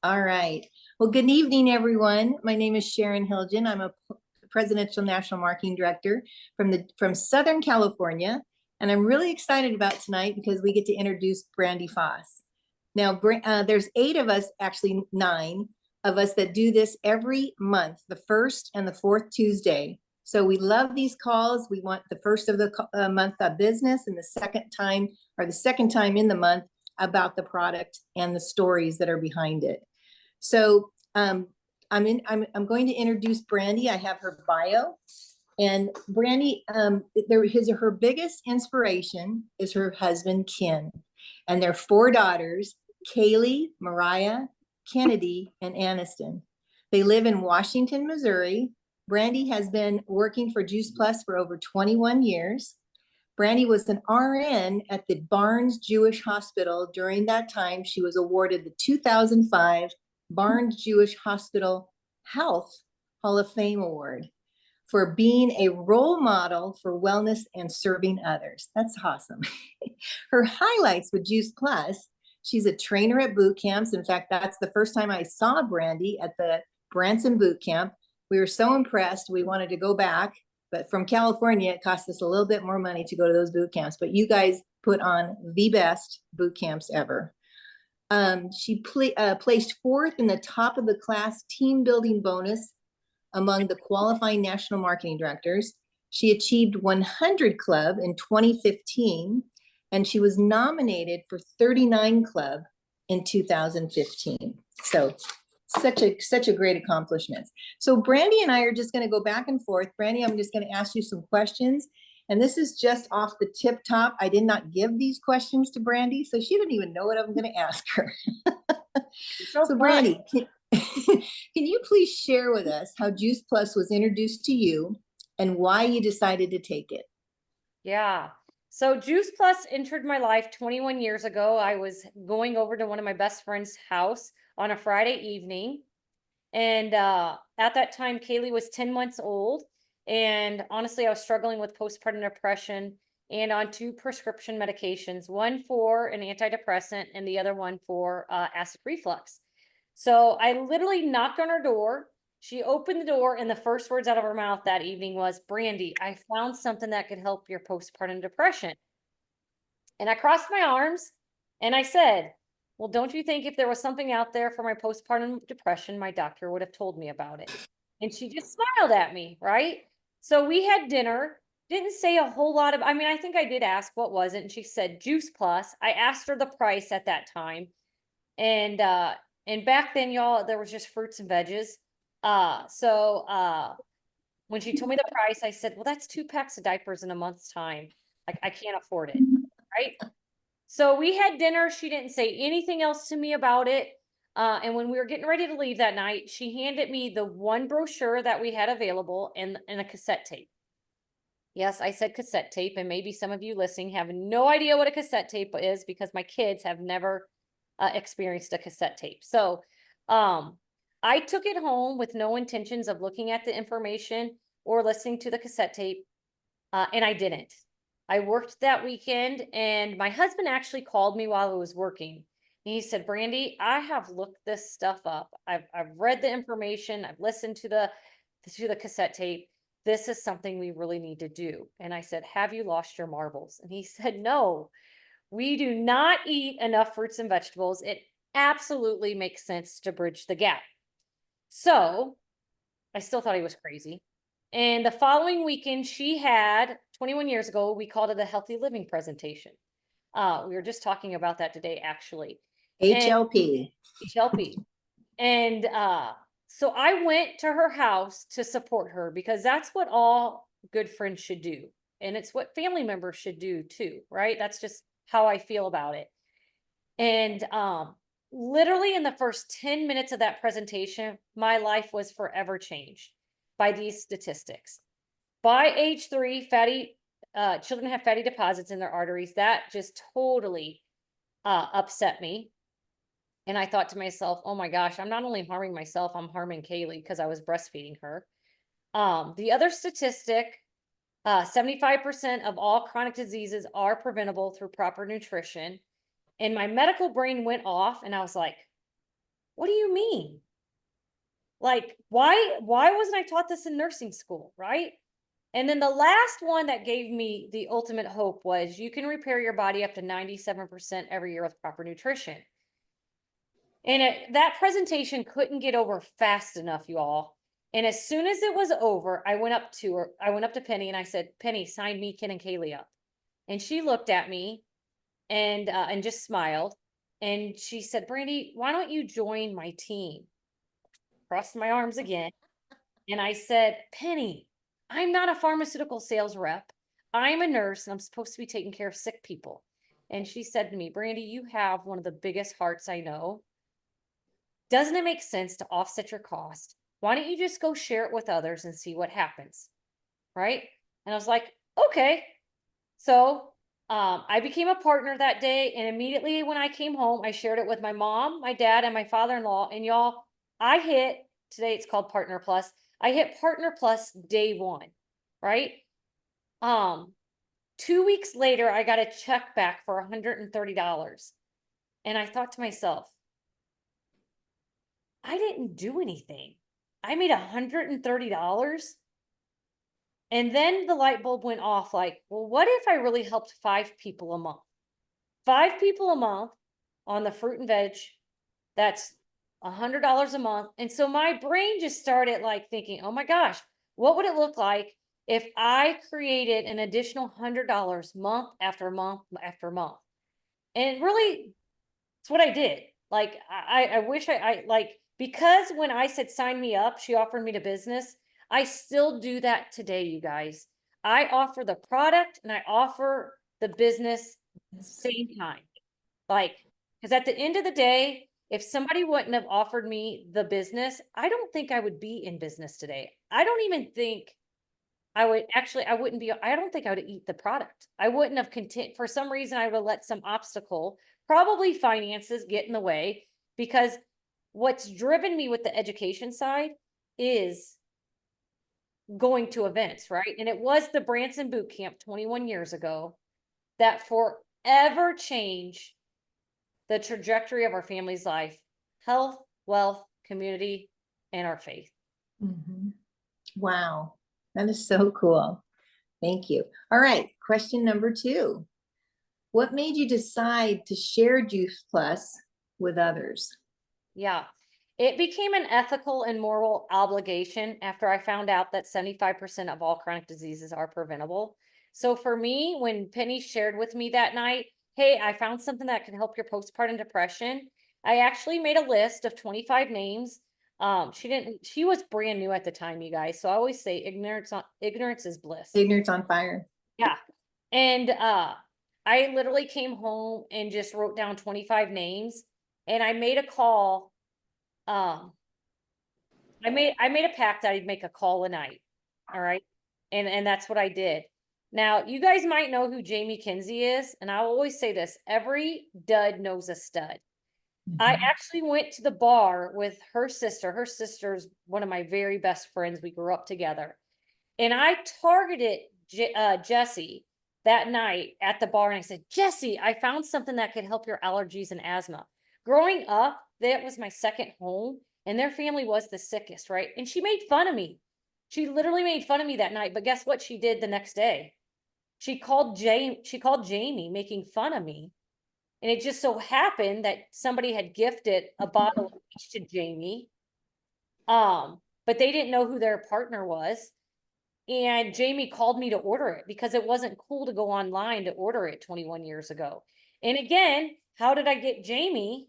All right. Well, good evening, everyone. My name is Sharon Hilgen. I'm a Presidential National Marketing Director from Southern California, and I'm really excited about tonight because we get to introduce Brandy Foss. Now, there's 8 of us, actually 9 of us that do this every month, the first and the fourth Tuesday. So we love these calls. We want the first of the month of business, and the second time in the month about the product and the stories that are behind it. So I'm going to introduce Brandy. I have her bio, and Brandy, her biggest inspiration is her husband Ken, and their 4 daughters, Kaylee, Mariah, Kennedy, and Aniston. They live in Washington, Missouri. Brandy has been working for Juice Plus for over 21 years. Brandy was an RN at the Barnes Jewish Hospital. During that time, she was awarded the 2005 Barnes Jewish Hospital Health Hall of Fame Award for being a role model for wellness and serving others. That's awesome. Her highlights with Juice Plus: she's a trainer at boot camps. In fact, that's the first time I saw Brandy, at the Branson boot camp. We were so impressed, we wanted to go back. But from California, it cost us a little bit more money to go to those boot camps. But you guys put on the best boot camps ever. She placed 4th in the top of the class team building bonus among the qualifying national marketing directors. She achieved 100 Club in 2015, and she was nominated for 39 Club in 2015. So such a great accomplishment. So Brandy and I are just going to go back and forth. Brandy, I'm just going to ask you some questions, and this is just off the tip top. I did not give these questions to Brandy, so she didn't even know what I'm going to ask her. So Brandy, can you please share with us how Juice Plus was introduced to you and why you decided to take it? Yeah. So Juice Plus entered my life 21 years ago. I was going over to one of my best friend's house on a Friday evening. And at that time, Kaylee was 10 months old. And honestly, I was struggling with postpartum depression and on 2 prescription medications, one for an antidepressant and the other one for acid reflux. So I literally knocked on her door. She opened the door, and the first words out of her mouth that evening was, "Brandy, I found something that could help your postpartum depression." And I crossed my arms and I said, "Well, don't you think if there was something out there for my postpartum depression, my doctor would have told me about it?" And she just smiled at me, right? So we had dinner, didn't say a whole lot of, I think I did ask what was it, and she said Juice Plus. I asked her the price at that time. And back then, y'all, there was just fruits and veggies. When she told me the price, I said, "Well, that's 2 packs of diapers in a month's time. Like, I can't afford it." Right? So we had dinner. She didn't say anything else to me about it. And when we were getting ready to leave that night, she handed me the one brochure that we had available and a cassette tape. Yes, I said cassette tape, and maybe some of you listening have no idea what a cassette tape is because my kids have never experienced a cassette tape. So I took it home with no intentions of looking at the information or listening to the cassette tape, and I didn't. I worked that weekend, and my husband actually called me while I was working. And he said, "Brandy, I have looked this stuff up. I've read the information. I've listened to the cassette tape. This is something we really need to do." And I said, "Have you lost your marbles?" And he said, "No, we do not eat enough fruits and vegetables. It absolutely makes sense to bridge the gap." So I still thought he was crazy. And the following weekend, she had 21 years ago, we called it a healthy living presentation. We were just talking about that today, actually. HLP. HLP. And so I went to her house to support her because that's what all good friends should do. And it's what family members should do too, right? That's just how I feel about it. And literally in the first 10 minutes of that presentation, my life was forever changed by these statistics. By age 3, children have fatty deposits in their arteries. That just totally upset me. And I thought to myself, oh my gosh, I'm not only harming myself, I'm harming Kaylee because I was breastfeeding her. The other statistic, 75% of all chronic diseases are preventable through proper nutrition. And my medical brain went off and I was like, What do you mean? Like, why wasn't I taught this in nursing school, right? And then the last one that gave me the ultimate hope was you can repair your body up to 97% every year with proper nutrition. And that presentation couldn't get over fast enough, you all. And as soon as it was over, I went up to Penny and I said, Penny, sign me, Ken, and Kaylee up. And she looked at me and just smiled. And she said, Brandy, why don't you join my team? Crossed my arms again. And I said, Penny, I'm not a pharmaceutical sales rep. I'm a nurse and I'm supposed to be taking care of sick people. And she said to me, Brandy, you have one of the biggest hearts I know. Doesn't it make sense to offset your cost? Why don't you just go share it with others and see what happens? Right. And I was like, okay. So I became a partner that day. And immediately when I came home, I shared it with my mom, my dad, and my father-in-law. And y'all, today it's called Partner Plus. I hit Partner Plus day one, right? 2 weeks later, I got a check back for $130. And I thought to myself, I didn't do anything. I made $130. And then the light bulb went off like, well, what if I really helped 5 people a month? 5 people a month on the fruit and veg, that's $100 a month. And so my brain just started like thinking, oh my gosh, what would it look like if I created an additional $100 month after month after month? And really, it's what I did. Like, I wish I like, because when I said sign me up, she offered me the business. I still do that today, you guys. I offer the product and I offer the business same time. Like, because at the end of the day, if somebody wouldn't have offered me the business, I don't think I would be in business today. I don't even think I would actually, I don't think I would eat the product. I wouldn't have for some reason, I would let some obstacle, probably finances, get in the way, because what's driven me with the education side is going to events, right? And it was the Branson Boot Camp 21 years ago that forever changed the trajectory of our family's life, health, wealth, community, and our faith. Mhm. Wow, that is so cool. Thank you. All right, question number 2. What made you decide to share Juice Plus with others? Yeah. It became an ethical and moral obligation after I found out that 75% of all chronic diseases are preventable. So for me, when Penny shared with me that night, hey, I found something that can help your postpartum depression, I actually made a list of 25 names. She was brand new at the time, you guys. So I always say ignorance is bliss. Ignorance on fire. Yeah. And I literally came home and just wrote down 25 names and I made a call. I made a pact that I'd make a call a night. All right. And that's what I did. Now, you guys might know who Jamie Kinsey is, and I'll always say this, every dud knows a stud. I actually went to the bar with her sister. Her sister's one of my very best friends. We grew up together. And I targeted Jessie that night at the bar and I said, Jessie, I found something that could help your allergies and asthma. Growing up, that was my second home and their family was the sickest, right? And she made fun of me. She literally made fun of me that night. But guess what she did the next day? She called Jamie making fun of me. And it just so happened that somebody had gifted a bottle of each to Jamie. But they didn't know who their partner was. And Jamie called me to order it because it wasn't cool to go online to order it 21 years ago. And again, how did I get Jamie?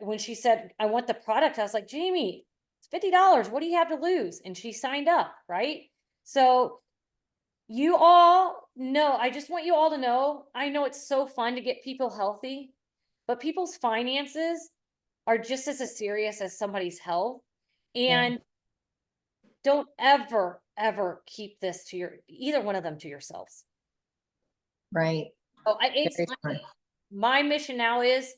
When she said, I want the product, I was like, Jamie, it's $50. What do you have to lose? And she signed up, right? So you all know, I just want you all to know, I know it's so fun to get people healthy, but people's finances are just as serious as somebody's health. And don't ever, ever keep this to either one of them to yourselves. Right. Oh, my mission now is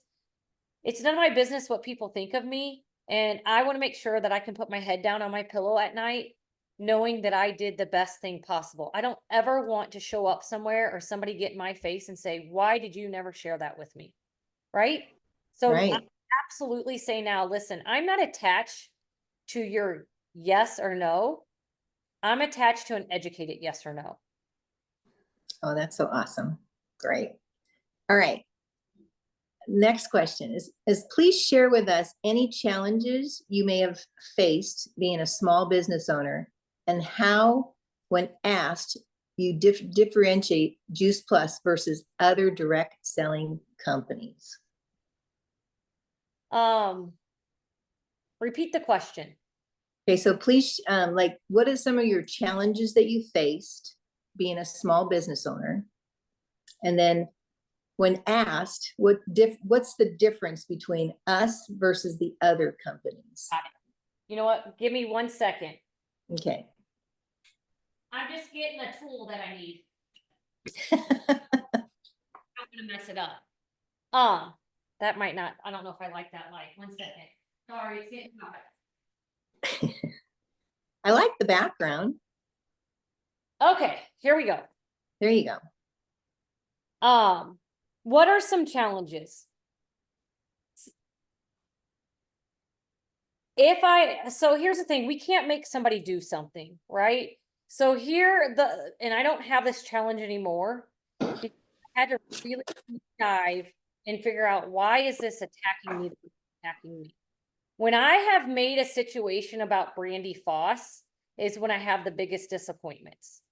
it's none of my business what people think of me. And I want to make sure that I can put my head down on my pillow at night, knowing that I did the best thing possible. I don't ever want to show up somewhere or somebody get in my face and say, why did you never share that with me? Right. So Right. absolutely say now, listen, I'm not attached to your yes or no. I'm attached to an educated yes or no. Oh, that's so awesome. Great. All right. Next question is please share with us any challenges you may have faced being a small business owner and how, when asked, you differentiate Juice Plus versus other direct selling companies. Repeat the question. Okay, so please, like, what are some of your challenges that you faced being a small business owner? And then when asked, what's the difference between us versus the other companies? You know what? Give me 1 second. Okay. I'm just getting a tool that I need. I'm gonna mess it up. That might not, I don't know if I like that light. 1 second. Sorry, it's getting hot. I like the background. Okay, here we go. There you go. What are some challenges? So here's the thing, we can't make somebody do something, right? So and I don't have this challenge anymore. I had to really dive and figure out, why is this attacking me? When I have made a situation about Brandy Foss is when I have the biggest disappointments.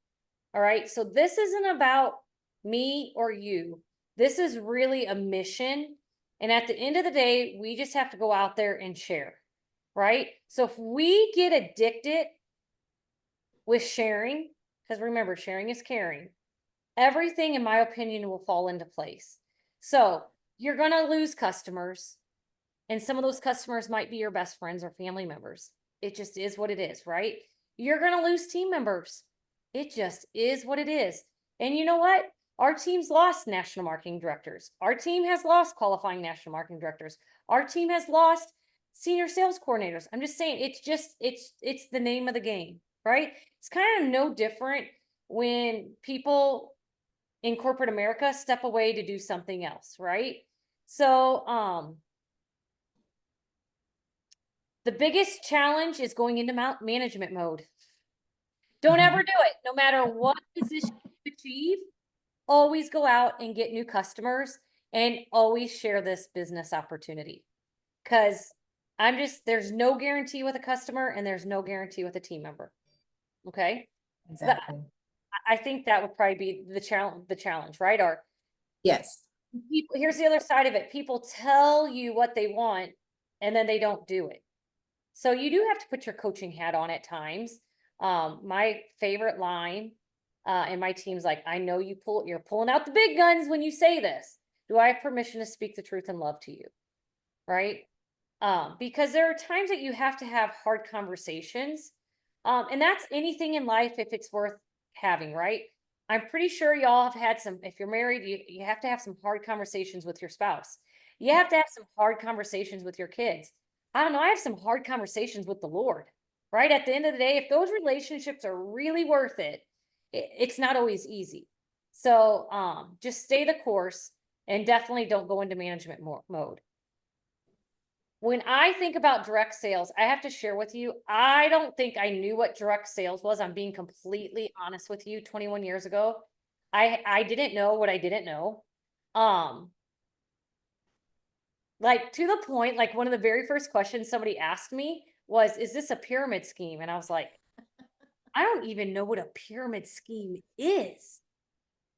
All right. So this isn't about me or you. This is really a mission. And at the end of the day, we just have to go out there and share. Right. So if we get addicted with sharing, because remember, sharing is caring, everything, in my opinion, will fall into place. So you're going to lose customers. And some of those customers might be your best friends or family members. It just is what it is, right? You're going to lose team members. It just is what it is. And you know what? Our team's lost national marketing directors. Our team has lost qualifying national marketing directors. Our team has lost senior sales coordinators. I'm just saying, it's the name of the game, right? It's kind of no different when people in corporate America step away to do something else, right? So, the biggest challenge is going into management mode. Don't ever do it. No matter what position you achieve, always go out and get new customers and always share this business opportunity. Because there's no guarantee with a customer and there's no guarantee with a team member. Okay. Exactly. So I think that would probably be the challenge, right? Or yes. Here's the other side of it. People tell you what they want and then they don't do it. So you do have to put your coaching hat on at times. My favorite line, and my team's like, I know you're pulling out the big guns when you say this. Do I have permission to speak the truth and love to you? Right? Because there are times that you have to have hard conversations. And that's anything in life if it's worth having, right? I'm pretty sure y'all have had if you're married, you have to have some hard conversations with your spouse. You have to have some hard conversations with your kids. I don't know, I have some hard conversations with the Lord, right? At the end of the day, if those relationships are really worth it's not always easy. So just stay the course and definitely don't go into management mode. When I think about direct sales, I have to share with you, I don't think I knew what direct sales was. I'm being completely honest with you. 21 years ago, I didn't know what I didn't know. Like, to the point, like, one of the very first questions somebody asked me was, is this a pyramid scheme? And I was like, I don't even know what a pyramid scheme is,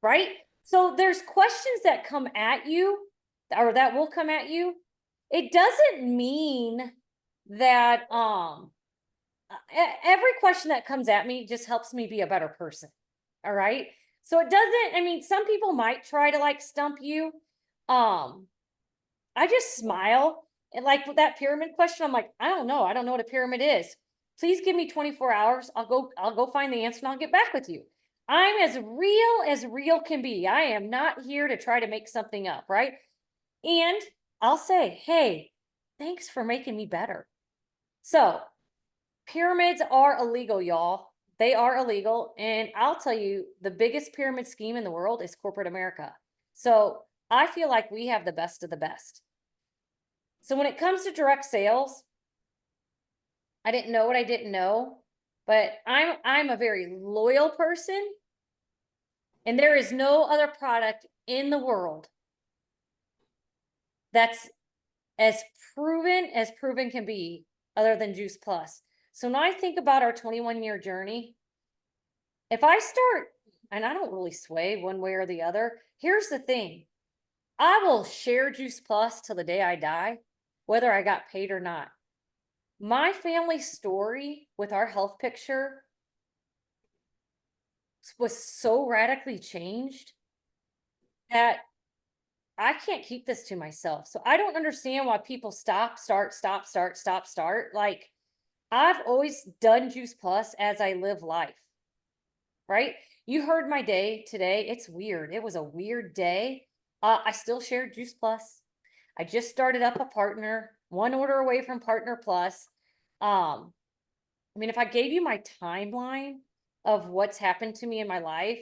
right? So there's questions that come at you, or that will come at you. It doesn't mean that every question that comes at me just helps me be a better person. All right. So it doesn't, I mean, some people might try to like stump you. I just smile, and like with that pyramid question, I'm like, I don't know. I don't know what a pyramid is. Please give me 24 hours. I'll go find the answer and I'll get back with you. I'm as real can be. I am not here to try to make something up, right? And I'll say, hey, thanks for making me better. So pyramids are illegal, y'all. They are illegal. And I'll tell you, the biggest pyramid scheme in the world is corporate America. So I feel like we have the best of the best. So when it comes to direct sales, I didn't know what I didn't know, but I'm a very loyal person, and there is no other product in the world that's as proven can be other than Juice Plus. So when I think about our 21-year journey, if I start, and I don't really sway one way or the other, here's the thing. I will share Juice Plus till the day I die, whether I got paid or not. My family story with our health picture was so radically changed that I can't keep this to myself. So I don't understand why people stop, start, stop, start, stop, start. Like, I've always done Juice Plus as I live life, right? You heard my day today. It's weird. It was a weird day. I still share Juice Plus. I just started up a partner, one order away from Partner Plus. I mean, if I gave you my timeline of what's happened to me in my life,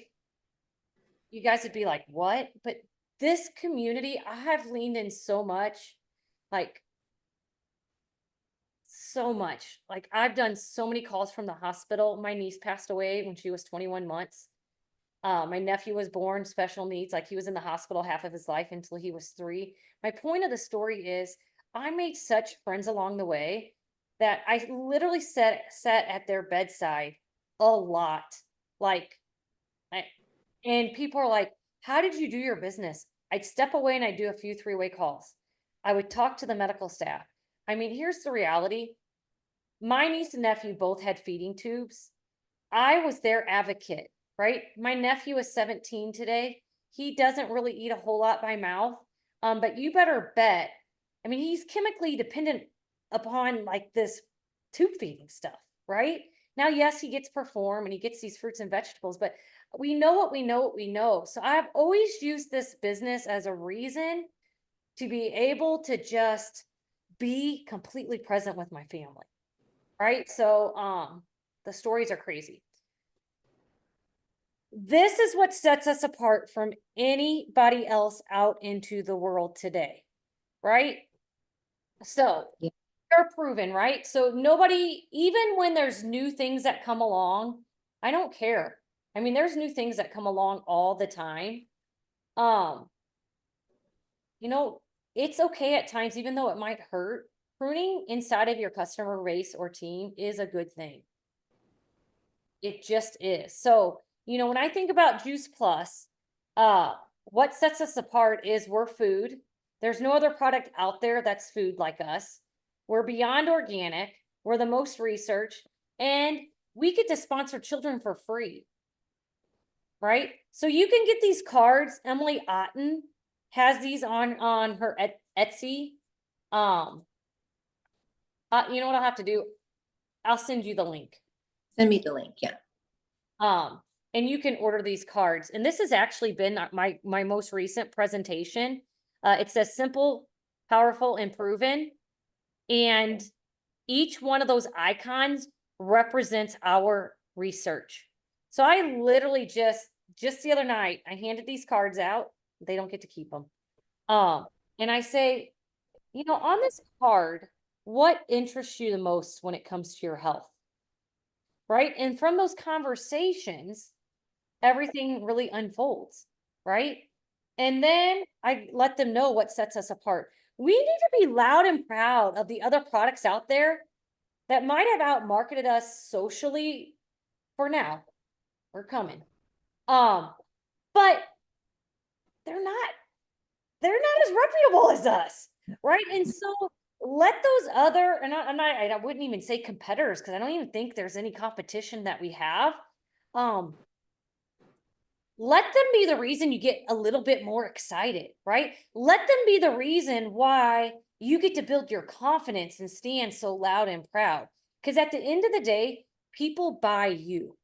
you guys would be like, what? But this community, I have leaned in so much, like so much. Like, I've done so many calls from the hospital. My niece passed away when she was 21 months. My nephew was born special needs, like he was in the hospital half of his life until he was 3. My point of the story is I made such friends along the way that I literally sat at their bedside a lot. Like, I, and people are like, how did you do your business? I'd step away and I'd do a few 3-way calls. I would talk to the medical staff. I mean, here's the reality. My niece and nephew both had feeding tubes. I was their advocate, right? My nephew is 17 today. He doesn't really eat a whole lot by mouth. But you better bet, I mean, he's chemically dependent upon like this tube feeding stuff, right? Now, yes, he gets Perform and he gets these fruits and vegetables, but we know what we know what we know. So I've always used this business as a reason to be able to just be completely present with my family, right? So the stories are crazy. This is what sets us apart from anybody else out into the world today, right? So Yeah. they're proven, right? So nobody, even when there's new things that come along, I don't care. I mean, there's new things that come along all the time. Um, you know, it's okay at times, even though it might hurt. Pruning inside of your customer base or team is a good thing. It just is. So, when I think about Juice Plus, what sets us apart is we're food. There's no other product out there that's food like us. We're beyond organic. We're the most researched, and we get to sponsor children for free, right? So you can get these cards. Emily Otten has these on her Etsy. You know what I'll have to do? I'll send you the link. Send me the link. Yeah. And you can order these cards. And this has actually been my most recent presentation. It says simple, powerful, and proven. And each one of those icons represents our research. So I literally just the other night, I handed these cards out. They don't get to keep them. And I say, on this card, what interests you the most when it comes to your health? Right? And from those conversations, everything really unfolds, right? And then I let them know what sets us apart. We need to be loud and proud of the other products out there that might have outmarketed us socially for now. We're coming. But they're not as reputable as us, right? And so let those other, and I wouldn't even say competitors, because I don't even think there's any competition that we have. Let them be the reason you get a little bit more excited, right? Let them be the reason why you get to build your confidence and stand so loud and proud. Because at the end of the day, people buy you.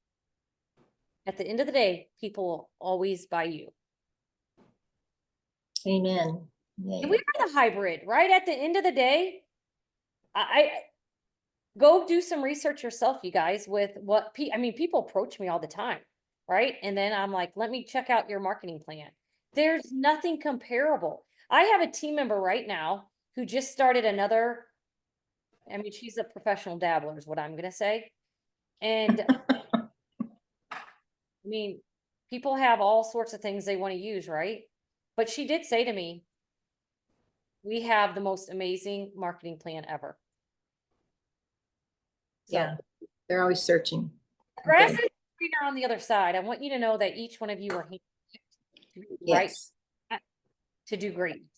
At the end of the day, people will always buy you. Amen. Yeah. And we are the hybrid, right? At the end of the day, I go do some research yourself, you guys, with what people approach me all the time, right? And then I'm like, let me check out your marketing plan. There's nothing comparable. I have a team member right now who just started another, I mean, she's a professional dabbler is what I'm gonna say. And I mean, people have all sorts of things they want to use, right? But she did say to me, we have the most amazing marketing plan ever. So Yeah, they're always searching. grass Okay. is greener on the other side. I want you to know that each one of you are right Yes. to do greatness.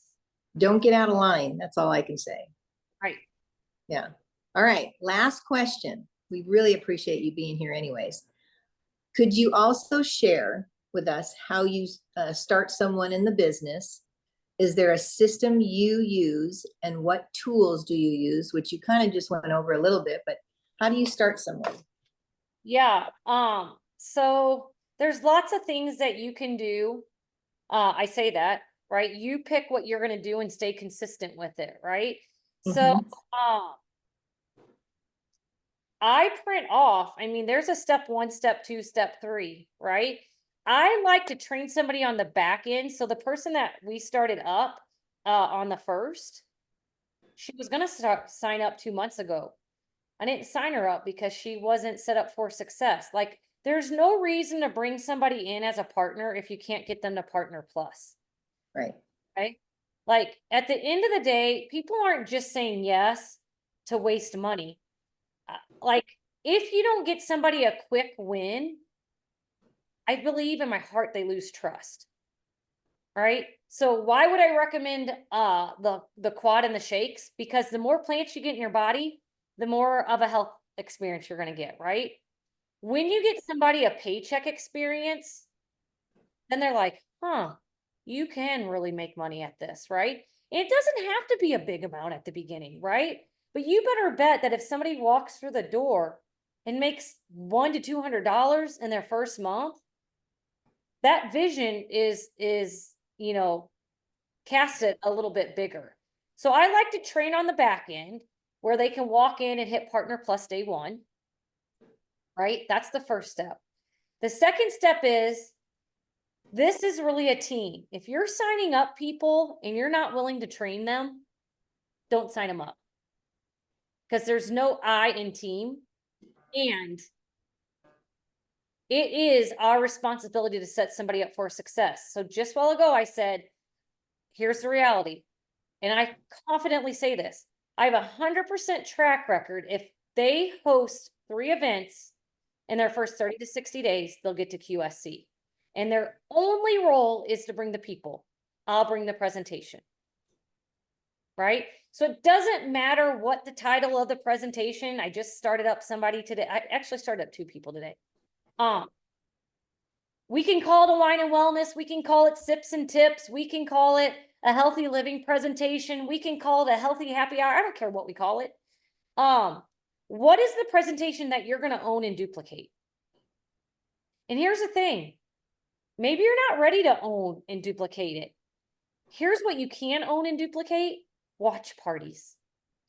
Don't get out of line. That's all I can say. Right. Yeah. All right. Last question. We really appreciate you being here anyways. Could you also share with us how you start someone in the business? Is there a system you use and what tools do you use? Which you kind of just went over a little bit, but how do you start someone? Yeah. So there's lots of things that you can do. I say that, right? You pick what you're going to do and stay consistent with it, right? So, Mhm. I print off, I mean, there's a step 1, step 2, step 3, right? I like to train somebody on the back end. So the person that we started up on the first, she was going to sign up 2 months ago. I didn't sign her up because she wasn't set up for success. Like, there's no reason to bring somebody in as a partner if you can't get them to partner plus. Right. Okay. Like, at the end of the day, people aren't just saying yes to waste money. Like, if you don't get somebody a quick win, I believe in my heart they lose trust. Right. So why would I recommend the quad and the shakes? Because the more plants you get in your body, the more of a health experience you're going to get, right? When you get somebody a paycheck experience, then they're like, huh, you can really make money at this, right? And it doesn't have to be a big amount at the beginning, right? But you better bet that if somebody walks through the door and makes $100 to $200 in their first month, that vision is cast it a little bit bigger. So I like to train on the back end where they can walk in and hit partner plus day one, right? That's the first step. The second step is this is really a team. If you're signing up people and you're not willing to train them, don't sign them up because there's no I in team. And it is our responsibility to set somebody up for success. So just while ago, I said, here's the reality. And I confidently say this. I have 100% track record. If they host 3 events in their first 30 to 60 days, they'll get to QSC. And their only role is to bring the people. I'll bring the presentation. Right? So it doesn't matter what the title of the presentation. I just started up somebody today. I actually started up 2 people today. We can call it a wine and wellness. We can call it sips and tips. We can call it a healthy living presentation. We can call it a healthy happy hour. I don't care what we call it. What is the presentation that you're going to own and duplicate? And here's the thing. Maybe you're not ready to own and duplicate it. Here's what you can own and duplicate. Watch parties.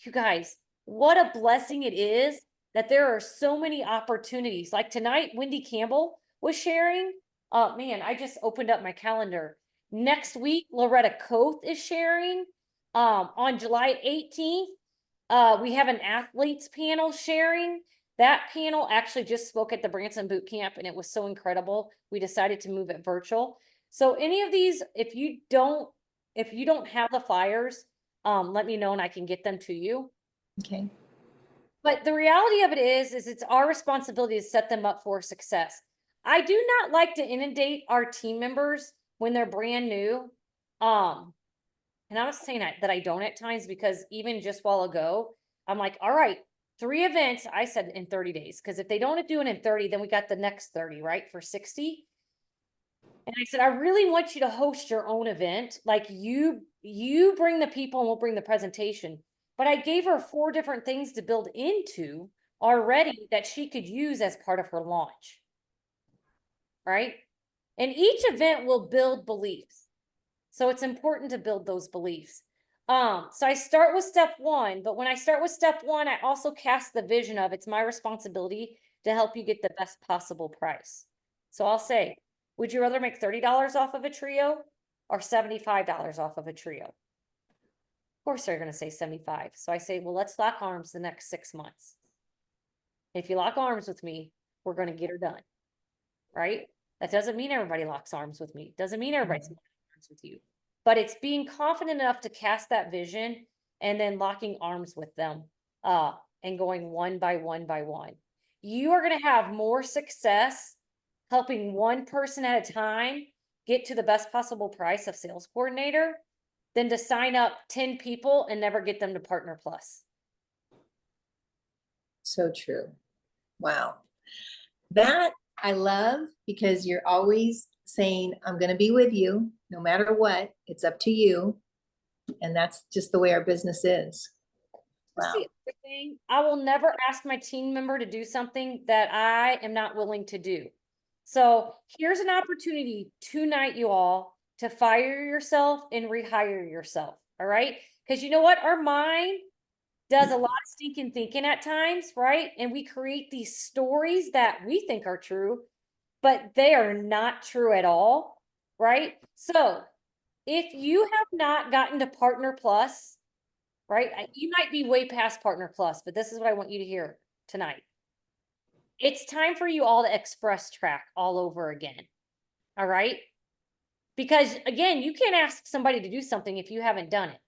You guys, what a blessing it is that there are so many opportunities. Like tonight, Wendy Campbell was sharing. Man, I just opened up my calendar. Next week, Loretta Koth is sharing. On July 18th, we have an athletes panel sharing. That panel actually just spoke at the Branson Boot Camp, and it was so incredible. We decided to move it virtual. So any of these, if you don't have the flyers, let me know and I can get them to you. Okay. But the reality of it is it's our responsibility to set them up for success. I do not like to inundate our team members when they're brand new. And I was saying that I don't at times because even just while ago, I'm like, all right, 3 events, I said in 30 days. Because if they don't do it in 30, then we got the next 30, right? For 60. And I said, I really want you to host your own event. Like you bring the people and we'll bring the presentation. But I gave her 4 different things to build into already that she could use as part of her launch. Right? And each event will build beliefs. So it's important to build those beliefs. So I start with step 1, but when I start with step 1, I also cast the vision of it's my responsibility to help you get the best possible price. So I'll say, would you rather make $30 off of a trio or $75 off of a trio? Of course, they're gonna say 75. So I say, well, let's lock arms the next 6 months. If you lock arms with me, we're gonna get her done, right? That doesn't mean everybody locks arms with me. Doesn't mean everybody's locking arms with you. But it's being confident enough to cast that vision and then locking arms with them, and going one by one by one. You are gonna have more success helping one person at a time get to the best possible price of sales coordinator than to sign up 10 people and never get them to Partner Plus. So true. Wow. That I love because you're always saying, I'm going to be with you no matter what. It's up to you. And that's just the way our business is. That's Wow. the other thing. I will never ask my team member to do something that I am not willing to do. So here's an opportunity tonight, you all, to fire yourself and rehire yourself. All right. Because you know what? Our mind does a lot of stinking thinking at times, right? And we create these stories that we think are true, but they are not true at all, right? So if you have not gotten to Partner Plus, right? You might be way past Partner Plus, but this is what I want you to hear tonight. It's time for you all to express track all over again. All right? Because again, you can't ask somebody to do something if you haven't done it.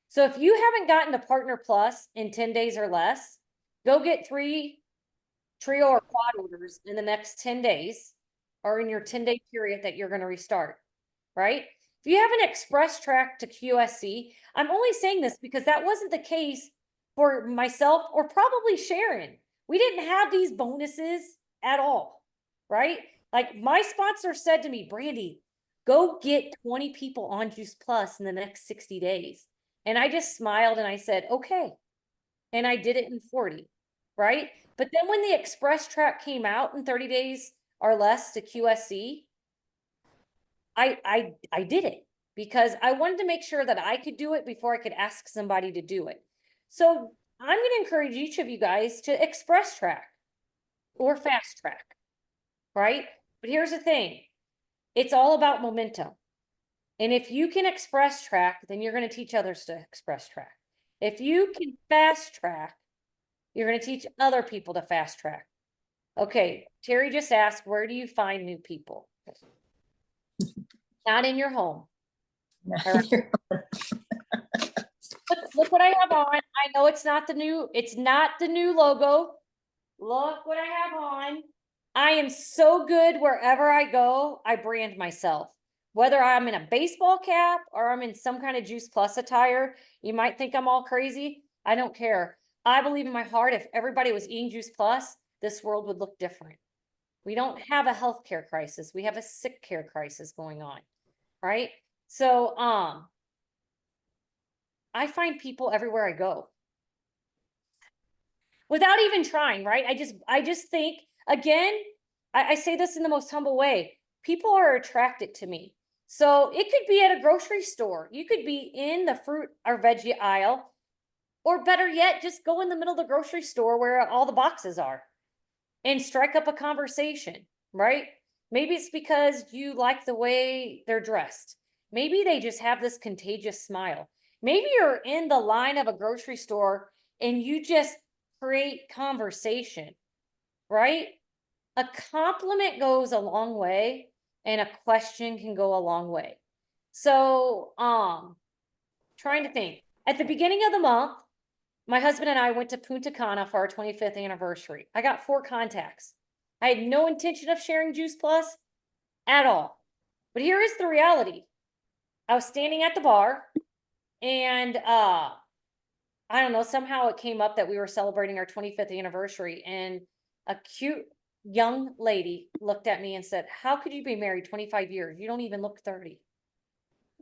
So if you haven't gotten to Partner Plus in 10 days or less, go get 3 trio or quad orders in the next 10 days or in your 10-day period that you're going to restart, right? If you haven't express track to QSC, I'm only saying this because that wasn't the case for myself or probably Sharon. We didn't have these bonuses at all, right? Like my sponsor said to me, Brandy, go get 20 people on Juice Plus in the next 60 days. And I just smiled and I said, okay. And I did it in 40, right? But then when the express track came out in 30 days or less to QSC, I did it because I wanted to make sure that I could do it before I could ask somebody to do it. So I'm going to encourage each of you guys to express track or fast track, right? But here's the thing. It's all about momentum. And if you can express track, then you're going to teach others to express track. If you can fast track, you're going to teach other people to fast track. Okay, Terry just asked, where do you find new people? Not in your home. Look what I have on. I know it's not the new logo. Look what I have on. I am so good wherever I go, I brand myself. Whether I'm in a baseball cap or I'm in some kind of Juice Plus attire, you might think I'm all crazy. I don't care. I believe in my heart if everybody was eating Juice Plus, this world would look different. We don't have a healthcare crisis. We have a sick care crisis going on, right? So, I find people everywhere I go without even trying, right? I just think, again, I say this in the most humble way. People are attracted to me. So it could be at a grocery store. You could be in the fruit or veggie aisle, or better yet, just go in the middle of the grocery store where all the boxes are and strike up a conversation, right? Maybe it's because you like the way they're dressed. Maybe they just have this contagious smile. Maybe you're in the line of a grocery store and you just create conversation, right? A compliment goes a long way and a question can go a long way. So, trying to think. At the beginning of the month, my husband and I went to Punta Cana for our 25th anniversary. I got 4 contacts. I had no intention of sharing Juice Plus at all. But here is the reality. I was standing at the bar and I don't know, somehow it came up that we were celebrating our 25th anniversary and a cute young lady looked at me and said, how could you be married 25 years? You don't even look 30.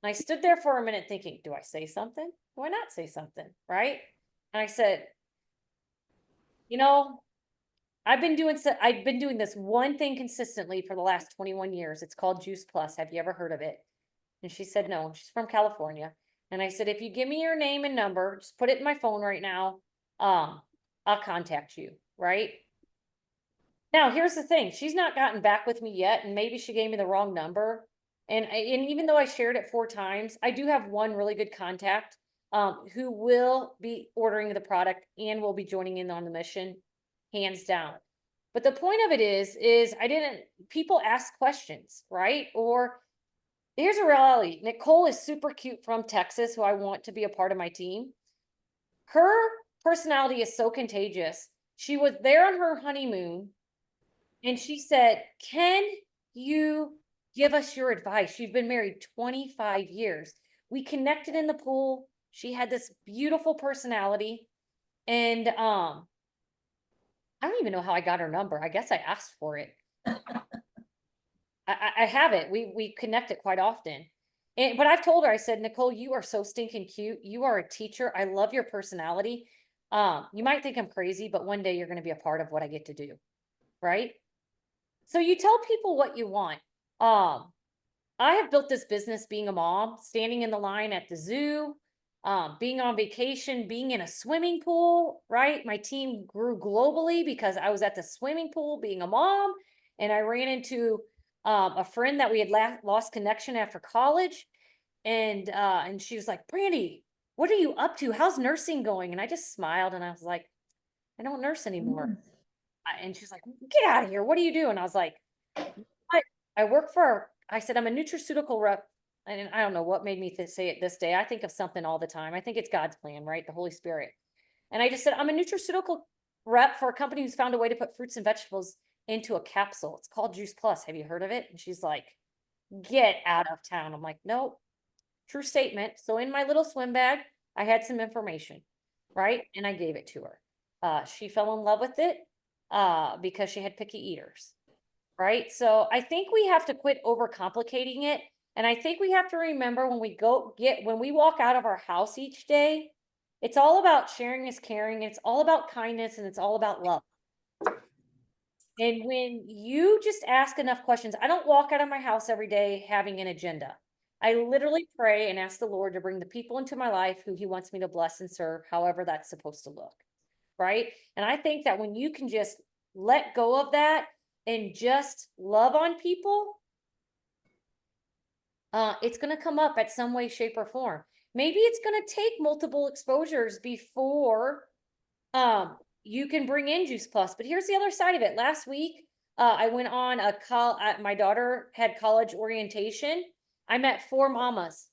And I stood there for a minute thinking, do I say something? Do I not say something? Right? And I said, you know, I've been doing this one thing consistently for the last 21 years. It's called Juice Plus. Have you ever heard of it? And she said, no, she's from California. And I said, if you give me your name and number, just put it in my phone right now. I'll contact you. Right now, here's the thing. She's not gotten back with me yet. And maybe she gave me the wrong number. And even though I shared it 4 times, I do have one really good contact who will be ordering the product and will be joining in on the mission, hands down. But the point of it is people ask questions, right? Or here's a reality. Nicole is super cute from Texas, who I want to be a part of my team. Her personality is so contagious. She was there on her honeymoon and she said, "Can you give us your advice? You've been married 25 years. We connected in the pool. She had this beautiful personality. And I don't even know how I got her number. I guess I asked for it. I have it. We connect it quite often. But I've told her, I said, Nicole, you are so stinking cute. You are a teacher. I love your personality. You might think I'm crazy, but one day you're going to be a part of what I get to do. Right? So you tell people what you want. I have built this business being a mom, standing in the line at the zoo, being on vacation, being in a swimming pool, right? My team grew globally because I was at the swimming pool being a mom, and I ran into a friend that we had lost connection after college, and she was like, "Brandy, what are you up to? How's nursing going?" And I just smiled and I was like, "I don't nurse anymore." And she's like, "Get out of here. What do you do?" And I was like, I work for, I said, I'm a nutraceutical rep. And I don't know what made me say it this day. I think of something all the time. I think it's God's plan, right? The Holy Spirit. And I just said, I'm a nutraceutical rep for a company who's found a way to put fruits and vegetables into a capsule. It's called Juice Plus. Have you heard of it? And she's like, "Get out of town." I'm like, "Nope, true statement." So in my little swim bag, I had some information, right? And I gave it to her. She fell in love with it because she had picky eaters. Right? So I think we have to quit overcomplicating it. And I think we have to remember when we walk out of our house each day, it's all about sharing is caring. It's all about kindness and it's all about love. And when you just ask enough questions, I don't walk out of my house every day having an agenda. I literally pray and ask the Lord to bring the people into my life who he wants me to bless and serve, however that's supposed to look. Right? And I think that when you can just let go of that and just love on people, it's going to come up at some way, shape, or form. Maybe it's going to take multiple exposures before you can bring in Juice Plus. But here's the other side of it. Last week, I went on my daughter had college orientation. I met 4 mamas.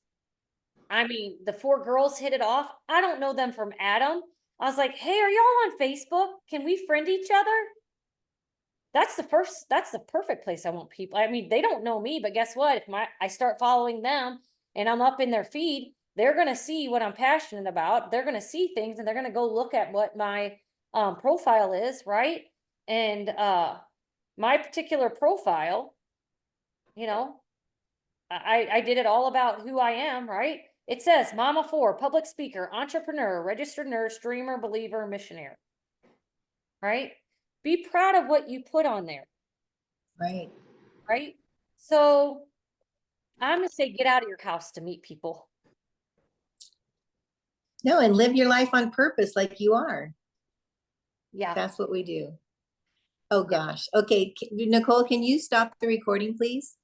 I mean, the 4 girls hit it off. I don't know them from Adam. I was like, "Hey, are y'all on Facebook? Can we friend each other?" That's the perfect place I want people. I mean, they don't know me, but guess what? If I start following them and I'm up in their feed, they're going to see what I'm passionate about. They're going to see things and they're going to go look at what my profile is, right? And my particular profile, you know, I did it all about who I am, right? It says Mama 4, public speaker, entrepreneur, registered nurse, dreamer, believer, missionary, right? Be proud of what you put on there. Right. Right? So I'm going to say get out of your house to meet people. No, and live your life on purpose like you are. Yeah. That's what we do. Oh gosh. Okay, Nicole, can you stop the recording, please?